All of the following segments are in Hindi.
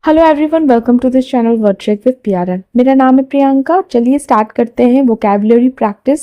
Hello everyone, welcome to this channel word trek with Pyaran. मेरा नाम है प्रियंका। चलिए स्टार्ट करते हैं वोकैबुलरी प्रैक्टिस।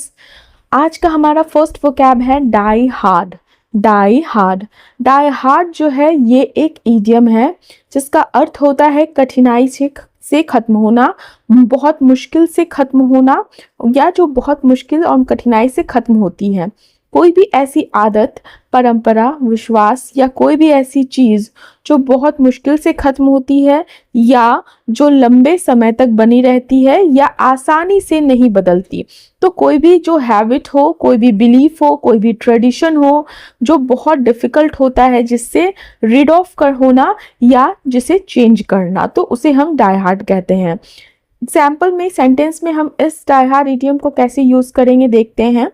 आज का हमारा फर्स्ट वोकैब है die hard. Die hard, die hard जो है ये एक इडियम है जिसका अर्थ होता है कठिनाई से खत्म होना, बहुत मुश्किल से खत्म होना, या जो बहुत मुश्किल और कठिनाई से खत्म होती है। कोई भी ऐसी आदत, परंपरा, विश्वास या कोई भी ऐसी चीज जो बहुत मुश्किल से खत्म होती है या जो लंबे समय तक बनी रहती है या आसानी से नहीं बदलती। तो कोई भी जो हैबिट हो, कोई भी बिलीफ हो, कोई भी ट्रेडिशन हो जो बहुत डिफिकल्ट होता है जिससे रीड ऑफ कर होना या जिसे चेंज करना, तो उसे हम डाई हार्ड कहते हैं। एग्जाम्पल में, सेंटेंस में हम इस डाई हार्ड इडियम को कैसे यूज करेंगे देखते हैं।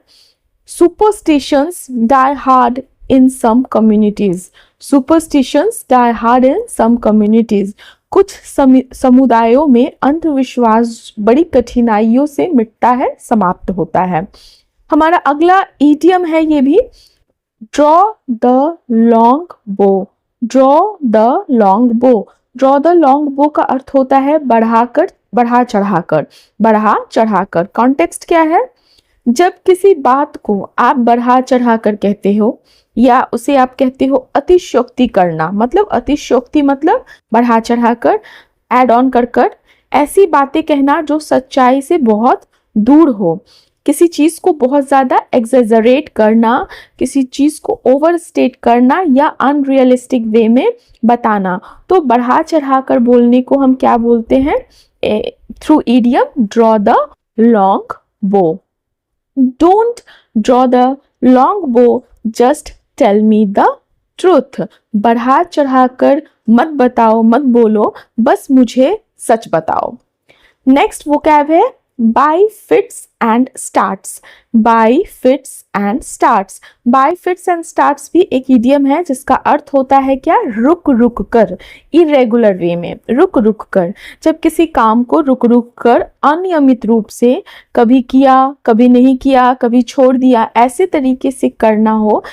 Superstitions die hard in some communities. Superstitions die hard in some communities. कुछ समुदायों में अंधविश्वास बड़ी कठिनाइयों से मिटता है, समाप्त होता है। हमारा अगला इडियम है ये भी, ड्रॉ द लॉन्ग बो। ड्रॉ द लॉन्ग बो। ड्रॉ द लॉन्ग बो का अर्थ होता है बढ़ाकर, बढ़ा चढ़ाकर, बढ़ा चढ़ाकर। कॉन्टेक्स्ट क्या है? जब किसी बात को आप बढ़ा चढ़ा कर कहते हो या उसे आप कहते हो अतिशयोक्ति करना, मतलब अतिशयोक्ति मतलब बढ़ा चढ़ा कर, ऐड ऑन कर कर ऐसी बातें कहना जो सच्चाई से बहुत दूर हो। किसी चीज को बहुत ज्यादा एक्सेजरेट करना, किसी चीज को ओवरस्टेट करना या अनरियलिस्टिक वे में बताना। तो बढ़ा चढ़ा कर बोलने को हम क्या बोलते हैं? Through idiom draw the long बो। Don't draw the long bow, just tell me the truth. बढ़ा चढ़ा कर मत बताओ, मत बोलो, बस मुझे सच बताओ। नेक्स्ट वोकैब है bye fits and starts. Bye fits and starts. Bye fits and starts भी एक इडियम है जिसका अर्थ होता है क्या? रुक रुक कर, इरेगुलर वे में, रुक रुक कर। जब किसी काम को रुक रुक कर अनियमित रूप से कभी किया, कभी नहीं किया, कभी छोड़ दिया, ऐसे तरीके से करना हो,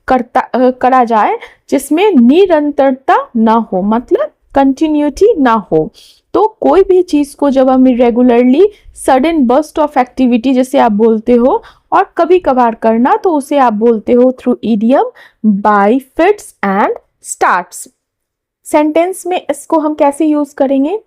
करा जाए जिसमें निरंतरता ना हो, मतलब कंटिन्यूटी ना हो। तो कोई भी चीज को जब हम regularly sudden burst of activity जैसे आप बोलते हो और कभी कभार करना, तो उसे आप बोलते हो through idiom bye fits and starts. Sentence में इसको हम कैसे यूज करेंगे?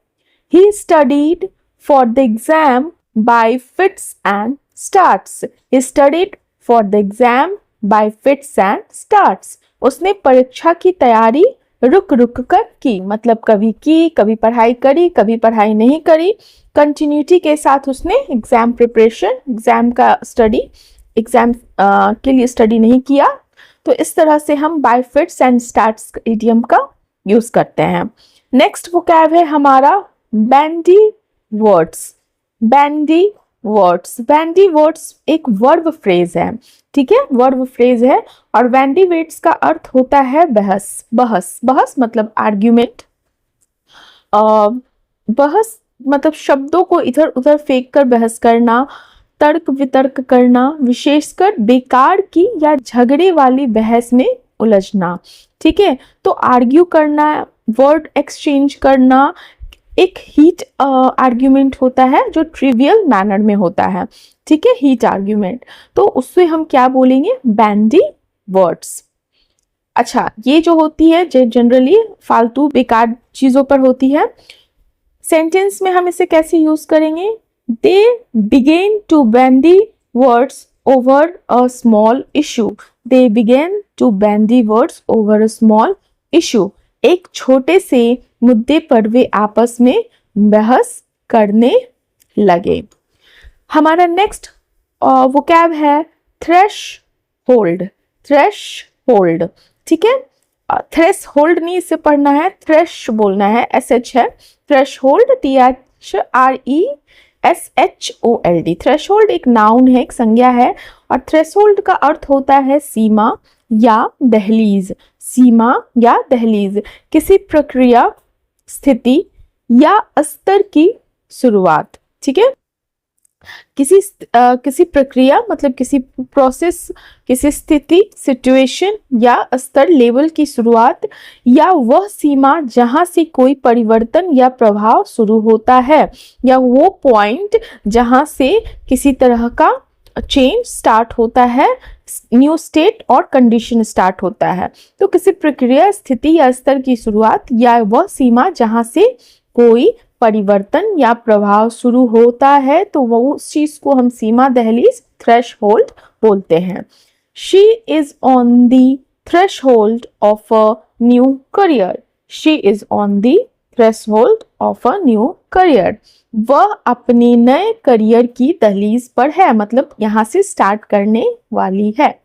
He studied for the exam by fits and starts. He studied for the exam by fits and starts. उसने परीक्षा की तैयारी रुक रुक कर की, मतलब कभी की, कभी पढ़ाई करी, कभी पढ़ाई नहीं करी। कंटिन्यूटी के साथ उसने एग्जाम प्रिपरेशन, एग्जाम का स्टडी, एग्जाम के लिए स्टडी नहीं किया। तो इस तरह से हम bye fits and starts idiom का यूज करते हैं। नेक्स्ट वोकैब है हमारा bandy words. Bandy words. Bandy words एक वर्ब फ्रेज है, ठीक है, वर्ब फ्रेज है। और बैंडी वर्ड्स का अर्थ होता है बहस। बहस, बहस मतलब आर्ग्यूमेंट। बहस मतलब शब्दों को इधर उधर फेंक कर बहस करना, तर्क वितर्क करना, विशेषकर बेकार की या झगड़े वाली बहस में उलझना, ठीक है। तो आर्ग्यू करना, वर्ड एक्सचेंज करना एक हीट आर्ग्यूमेंट होता है जो ट्रिवियल मैनर में होता है, ठीक है, हीट आर्ग्यूमेंट। तो उससे हम क्या बोलेंगे? Bandy words. अच्छा, ये जो होती है जनरली फालतू बेकार चीजों पर होती है। सेंटेंस में हम इसे कैसे यूज करेंगे? They begin to bandy words over a small issue. They begin to bandy words over a small issue. एक छोटे से मुद्दे पर वे आपस में बहस करने लगे। हमारा नेक्स्ट वोकैब है थ्रेश होल्ड। थ्रेश होल्ड, ठीक है। थ्रेश होल्ड नहीं इसे पढ़ना है, थ्रेश बोलना है, SH है। Threshold THRESHOLD। Threshold एक नाउन है, एक संज्ञा है। और थ्रेश होल्ड का अर्थ होता है सीमा या दहलीज। सीमा या दहलीज, किसी प्रक्रिया, स्थिति या स्तर की शुरुआत, ठीक है। किसी प्रक्रिया मतलब किसी प्रोसेस, किसी स्थिति, सिचुएशन या स्तर, लेवल की शुरुआत या वह सीमा जहां से कोई परिवर्तन या प्रभाव शुरू होता है, या वो पॉइंट जहां से किसी तरह का चेंज स्टार्ट होता है, न्यू स्टेट और कंडीशन स्टार्ट होता है। तो किसी प्रक्रिया, स्थिति या स्तर की शुरुआत या वह सीमा जहां से कोई परिवर्तन या प्रभाव शुरू होता है, तो वो उस चीज को हम सीमा दहलीज, थ्रेशहोल्ड बोलते हैं। She is on the threshold of a new career. She is on the threshold of a new career. वह अपने नए करियर की दहलीज पर है, मतलब यहाँ से स्टार्ट करने वाली है।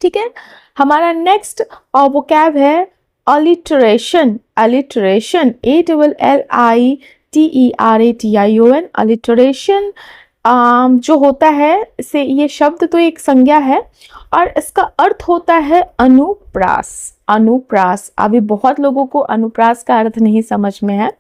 ठीक है, हमारा नेक्स्ट वोकैब है अलिटरेशन। अलिटरेशन, ALLITERATION, अलिटरेशन जो होता है, इसे ये शब्द तो एक संज्ञा है और इसका अर्थ होता है अनुप्रास। अनुप्रास, अभी बहुत लोगों को अनुप्रास का अर्थ नहीं समझ में है।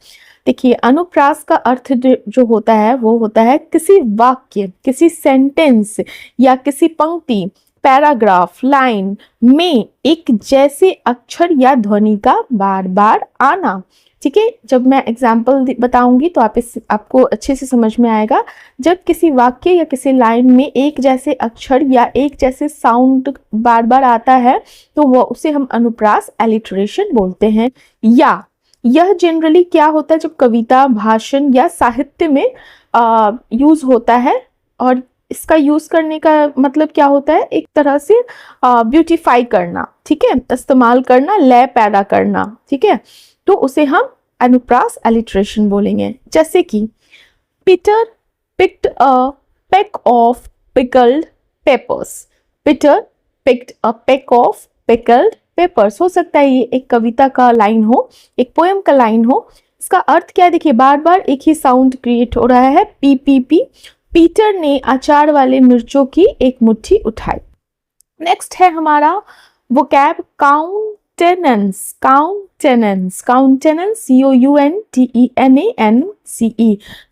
देखिए, अनुप्रास का अर्थ जो होता है वो होता है किसी वाक्य, किसी सेंटेंस या किसी पंक्ति, पैराग्राफ, लाइन में एक जैसे अक्षर या ध्वनि का बार बार आना। ठीक है, जब मैं एग्जाम्पल बताऊंगी तो आपको अच्छे से समझ में आएगा। जब किसी वाक्य या किसी लाइन में एक जैसे अक्षर या एक जैसे साउंड बार बार आता है तो वो उसे हम अनुप्रास, एलिटरेशन बोलते हैं। या यह जनरली क्या होता है, जब कविता, भाषण या साहित्य में यूज होता है, और इसका यूज करने का मतलब क्या होता है, एक तरह से ब्यूटीफाई करना, ठीक है, इस्तेमाल करना, लय पैदा करना। ठीक है, तो उसे हम अनुप्रास, एलिटरेशन बोलेंगे। जैसे कि Peter picked a peck of pickled peppers. Peter picked a peck of pickled peppers. हो सकता है ये एक कविता का लाइन हो, एक पोएम का लाइन हो। इसका अर्थ क्या है, देखिए बार बार एक ही साउंड क्रिएट हो रहा है, पी पी पी। पीटर ने अचार वाले मिर्चों की एक मुट्ठी उठाई। नेक्स्ट है हमारा vocab countenance. Countenance, countenance, COUNTENANCE।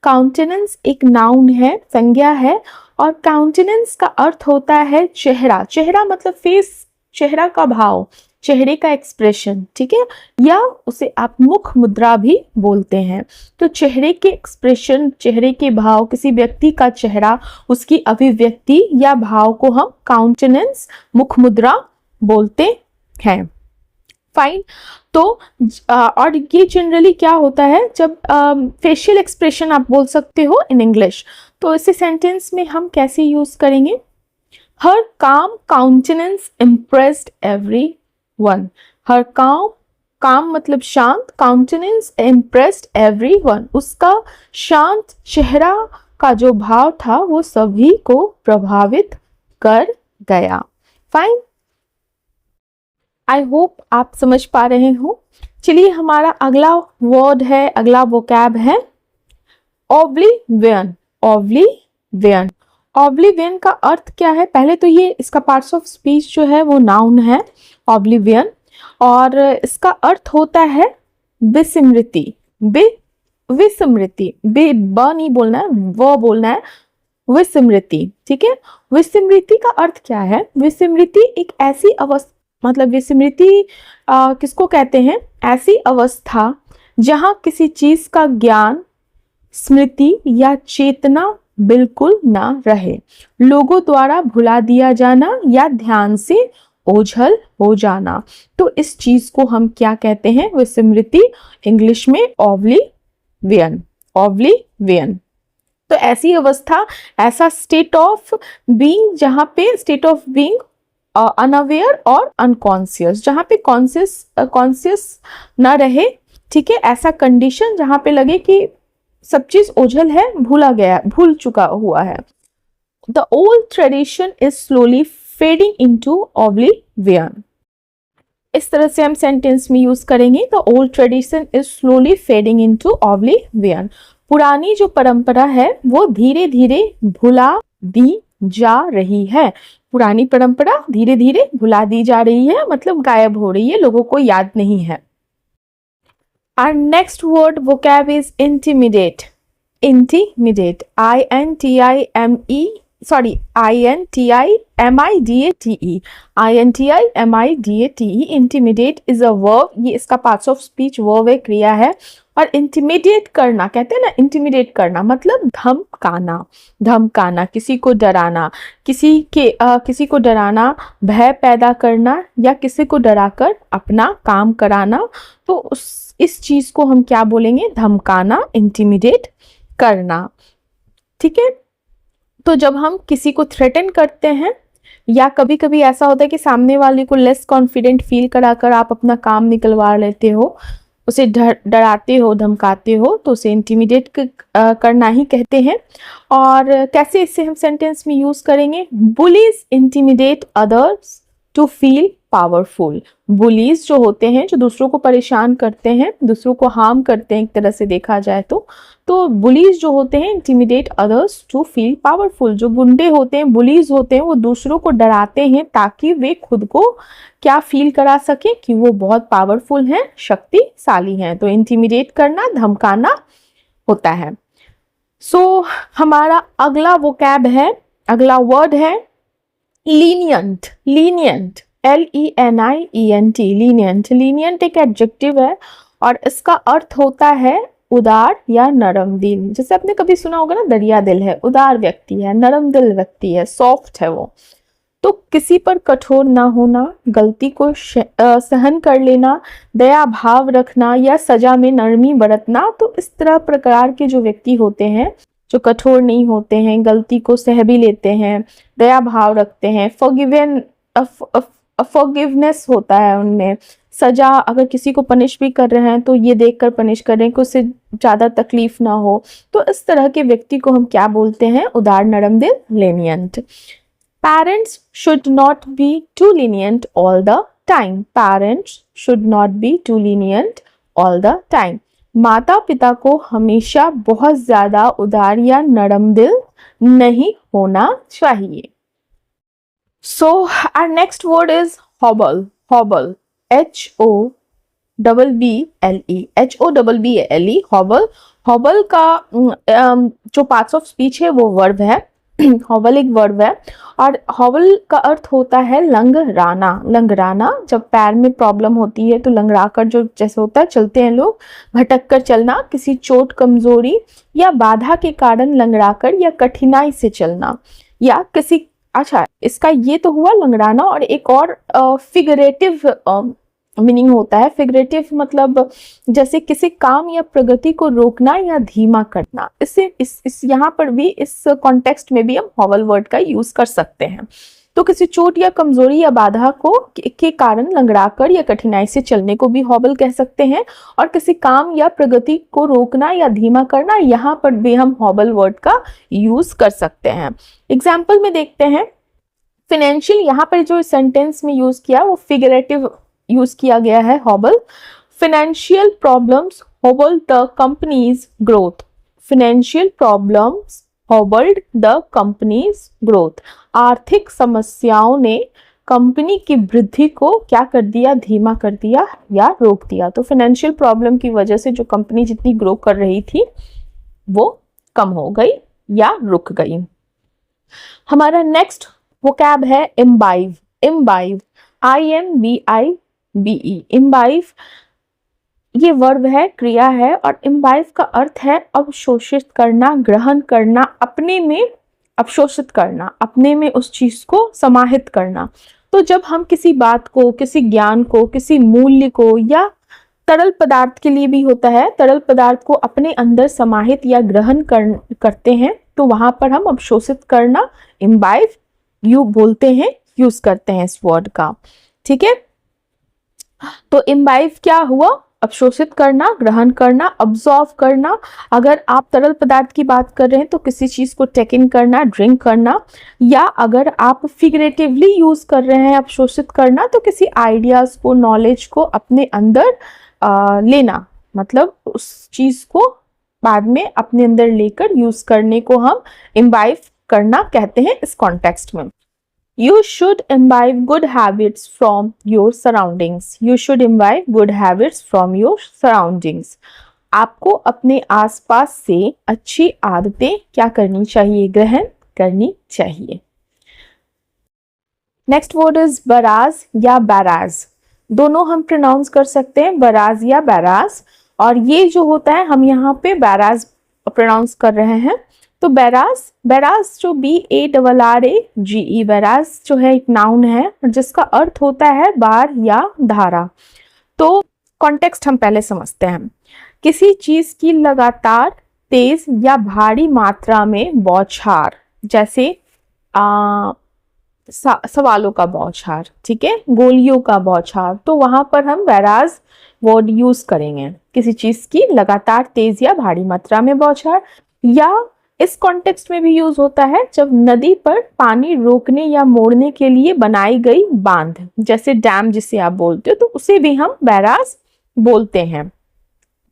Countenance एक नाउन है, संज्ञा है, और काउंटेनेंस का अर्थ होता है चेहरा। चेहरा मतलब फेस, चेहरा का भाव, चेहरे का एक्सप्रेशन। ठीक है, या उसे आप मुख मुद्रा भी बोलते हैं। तो चेहरे के एक्सप्रेशन, चेहरे के भाव, किसी व्यक्ति का चेहरा, उसकी अभिव्यक्ति या भाव को हम काउंटेनेंस, मुख मुद्रा बोलते हैं। फाइन। तो और ये जनरली क्या होता है, जब फेशियल एक्सप्रेशन आप बोल सकते हो इन इंग्लिश, तो इसे सेंटेंस में हम कैसे यूज करेंगे? हर काम काउंटेनेंस इम्प्रेस्ड एवरी वन। हर काम मतलब शांत, काउंटेनेंस इम्प्रेस्ड एवरी वन, उसका शांत चेहरा का जो भाव था वो सभी को प्रभावित कर गया। फाइन, आई होप आप समझ पा रहे हो। चलिए, हमारा अगला वर्ड है, अगला वोकैब है ओब्लिवियन। ओब्लिवियन, ओब्लिवियन का अर्थ क्या है? पहले तो ये इसका पार्ट्स ऑफ स्पीच जो है वो नाउन है ओब्लिवियन, और इसका अर्थ होता है विस्मृति। विस्मृति, ब नहीं बोलना है, वो बोलना है, विस्मृति। ठीक है, विस्मृति का अर्थ क्या है? विस्मृति एक ऐसी अवस्था, मतलब विस्मृति किसको कहते हैं? ऐसी अवस्था जहां किसी चीज का ज्ञान, स्मृति या चेतना बिल्कुल ना रहे, लोगों द्वारा भुला दिया जाना या ध्यान से ओझल हो जाना। तो इस चीज को हम क्या कहते हैं? विस्मृति, इंग्लिश में ओब्लिवियन। ओब्लिवियन, तो ऐसी अवस्था, ऐसा स्टेट ऑफ बीइंग, जहां पे स्टेट ऑफ बीइंग अनअवेयर और अनकॉन्शियस, जहां पे कॉन्शियस ना रहे। ठीक है, ऐसा कंडीशन जहां पे लगे कि सब चीज ओझल है, भूल चुका हुआ है। The old tradition is slowly fading into oblivion. इस तरह से हम सेंटेंस में यूज करेंगे, the old tradition is slowly fading into oblivion. पुरानी जो परंपरा है वो धीरे धीरे भुला दी जा रही है। पुरानी परंपरा धीरे धीरे भुला दी जा रही है, मतलब गायब हो रही है, लोगों को याद नहीं है। Our next word vocab is intimidate. intimidate, intimidate, intimidate, intimidate is a verb, ये इसका parts of speech verb है, क्रिया है। और इंटिमिडेट करना, कहते हैं ना इंटिमिडेट करना मतलब धमकाना, धमकाना, किसी को डराना, किसी को डराना, भय पैदा करना या किसी को डराकर अपना काम कराना। तो इस चीज को हम क्या बोलेंगे? धमकाना, इंटिमिडेट करना। ठीक है, तो जब हम किसी को थ्रेटन करते हैं या कभी कभी ऐसा होता है कि सामने वाले को लेस कॉन्फिडेंट फील कराकर आप अपना काम निकलवा लेते हो, उसे डराते हो, धमकाते हो, तो उसे इंटिमिडेट करना ही कहते हैं। और कैसे इसे हम सेंटेंस में यूज करेंगे? Bullies intimidate others to feel powerful. Bullies जो होते हैं, जो दूसरों को परेशान करते हैं, दूसरों को हार्म करते हैं, एक तरह से देखा जाए तो बुलीज जो होते हैं intimidate others to feel powerful. जो गुंडे होते हैं, बुलीज होते हैं, वो दूसरों को डराते हैं ताकि वे खुद को क्या फील करा सके कि वो बहुत पावरफुल हैं, शक्तिशाली हैं। तो इंटिमिडेट करना, धमकाना होता है। सो हमारा अगला वोकैब है, अगला वर्ड है lenient. Lenient, LENIENT, lenient. Lenient एक एडजेक्टिव है और इसका अर्थ होता है उदार या नरम दिल। जैसे आपने कभी सुना होगा ना, दरिया दिल है, उदार व्यक्ति है, नरम दिल व्यक्ति है, सॉफ्ट है वो। तो किसी पर कठोर ना होना, गलती को सहन कर लेना, दया भाव रखना या सजा में नरमी बरतना। तो इस तरह प्रकार के जो व्यक्ति होते हैं, जो कठोर नहीं होते हैं, गलती को सह भी लेते हैं, दया भाव रखते हैं, फॉरगिवनेस होता है उनमें। सजा, अगर किसी को पनिश भी कर रहे हैं तो ये देखकर पनिश कर रहे हैं कि उससे ज़्यादा तकलीफ ना हो। तो इस तरह के व्यक्ति को हम क्या बोलते हैं? उदार, नरम दिल, lenient। Parents should not be too lenient all the time. Parents should not be too lenient all the time. माता पिता को हमेशा बहुत ज़्यादा उदार या नरम दिल नहीं होना चाहिए। So our next word is hobble. Hobble, HOBBLE, HOBBLE, hobble। hobble का जो parts of speech है वो verb है। हॉबल एक वर्ब है और हॉबल का अर्थ होता है लंगड़ाना। लंगड़ाना, जब पैर में प्रॉब्लम होती है तो लंगड़ा कर, जो जैसे होता है चलते हैं लोग, भटक कर चलना, किसी चोट, कमजोरी या बाधा के कारण लंगड़ा कर या कठिनाई से चलना या किसी। अच्छा, इसका ये तो हुआ लंगड़ाना। और एक और फिगरेटिव मीनिंग होता है। फिगरेटिव मतलब जैसे किसी काम या प्रगति को रोकना या धीमा करना। इससे इस यहाँ पर भी, इस कॉन्टेक्स्ट में भी हम हॉबल वर्ड का यूज कर सकते हैं। तो किसी चोट या कमजोरी या बाधा के कारण लंगड़ाकर या कठिनाई से चलने को भी हॉबल कह सकते हैं। और किसी काम या प्रगति को रोकना या धीमा करना, यहाँ पर भी हम हॉबल वर्ड का यूज कर सकते हैं। एग्जाम्पल में देखते हैं, फाइनेंशियल, यहाँ पर जो सेंटेंस में यूज किया वो फिगरेटिव यूज किया गया है, hobble. Financial problems hobbled the company's growth. Financial problems hobbled the company's growth. आर्थिक समस्याओं ने कंपनी की वृद्धि को क्या कर दिया? धीमा कर दिया या रोक दिया। तो फाइनेंशियल प्रॉब्लम की वजह से जो कंपनी जितनी ग्रो कर रही थी वो कम हो गई या रुक गई। हमारा नेक्स्ट वोकैब है इम्बाइव। इम्बाइव, IMBIVE, इम्बाइव ये वर्ब है, क्रिया है। और इम्बाइव का अर्थ है अवशोषित करना, ग्रहण करना, अपने में अवशोषित करना, अपने में उस चीज को समाहित करना। तो जब हम किसी बात को, किसी ज्ञान को, किसी मूल्य को, या तरल पदार्थ के लिए भी होता है, तरल पदार्थ को अपने अंदर समाहित या ग्रहण करते हैं, तो वहां पर हम अवशोषित करना, इम्बाइव बोलते हैं, यूज करते हैं इस वर्ड का। ठीक है, तो इम्बाइव क्या हुआ? अवशोषित करना, ग्रहण करना, अब्सॉर्व करना। अगर आप तरल पदार्थ की बात कर रहे हैं तो किसी चीज को टेक इन करना, ड्रिंक करना। या अगर आप फिगरेटिवली यूज कर रहे हैं अवशोषित करना, तो किसी आइडियाज को, नॉलेज को अपने अंदर लेना, मतलब उस चीज को बाद में अपने अंदर लेकर यूज करने को हम इम्बाइव करना कहते हैं इस कॉन्टेक्स्ट में। You should imbibe good habits from your surroundings. You should imbibe good habits from your surroundings. आपको अपने आसपास से अच्छी आदतें क्या करनी चाहिए, ग्रहण करनी चाहिए। नेक्स्ट वर्ड इज बराज या बैराज। दोनों हम प्रोनाउंस कर सकते हैं, बराज या बैराज। और ये जो होता है हम यहाँ पे बैराज प्रोनाउंस कर रहे हैं। तो बैराज, बैराज जो BARRAGE, बैराज जो है एक नाउन है जिसका अर्थ होता है बार या धारा। तो कॉन्टेक्स्ट हम पहले समझते हैं। किसी चीज की लगातार तेज या भारी मात्रा में बौछार, जैसे सवालों का बौछार, ठीक है, गोलियों का बौछार, तो वहां पर हम बैराज वर्ड यूज करेंगे। किसी चीज की लगातार तेज या भारी मात्रा में बौछार। या इस कॉन्टेक्स्ट में भी यूज होता है जब नदी पर पानी रोकने या मोड़ने के लिए बनाई गई बांध, जैसे डैम जिसे आप बोलते हो, तो उसे भी हम बैराज बोलते हैं।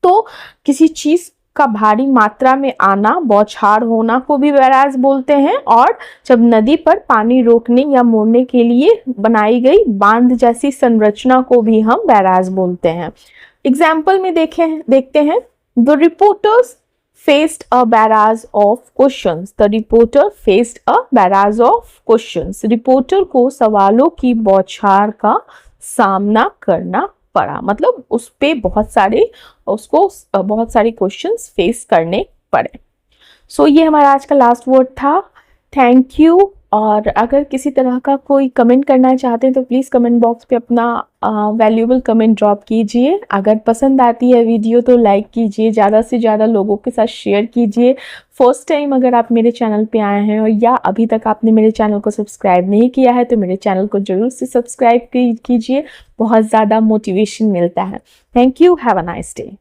तो किसी चीज का भारी मात्रा में आना, बौछार होना को भी बैराज बोलते हैं। और जब नदी पर पानी रोकने या मोड़ने के लिए बनाई गई बांध जैसी संरचना को भी हम बैराज बोलते हैं। एग्जाम्पल में देखते हैं। The reporters faced a barrage of questions. The reporter faced a barrage of questions. Reporter को सवालों की बौछार का सामना करना पड़ा, मतलब उस पे उसको बहुत सारे क्वेश्चंस फेस करने पड़े। सो ये हमारा आज का लास्ट वर्ड था। Thank you. और अगर किसी तरह का कोई कमेंट करना चाहते हैं तो प्लीज़ कमेंट बॉक्स पे अपना वैल्यूएबल कमेंट ड्रॉप कीजिए। अगर पसंद आती है वीडियो तो लाइक कीजिए, ज़्यादा से ज़्यादा लोगों के साथ शेयर कीजिए। फर्स्ट टाइम अगर आप मेरे चैनल पे आए हैं और या अभी तक आपने मेरे चैनल को सब्सक्राइब नहीं किया है तो मेरे चैनल को ज़रूर से सब्सक्राइब कीजिए, बहुत ज़्यादा मोटिवेशन मिलता है। Thank you, have a nice day.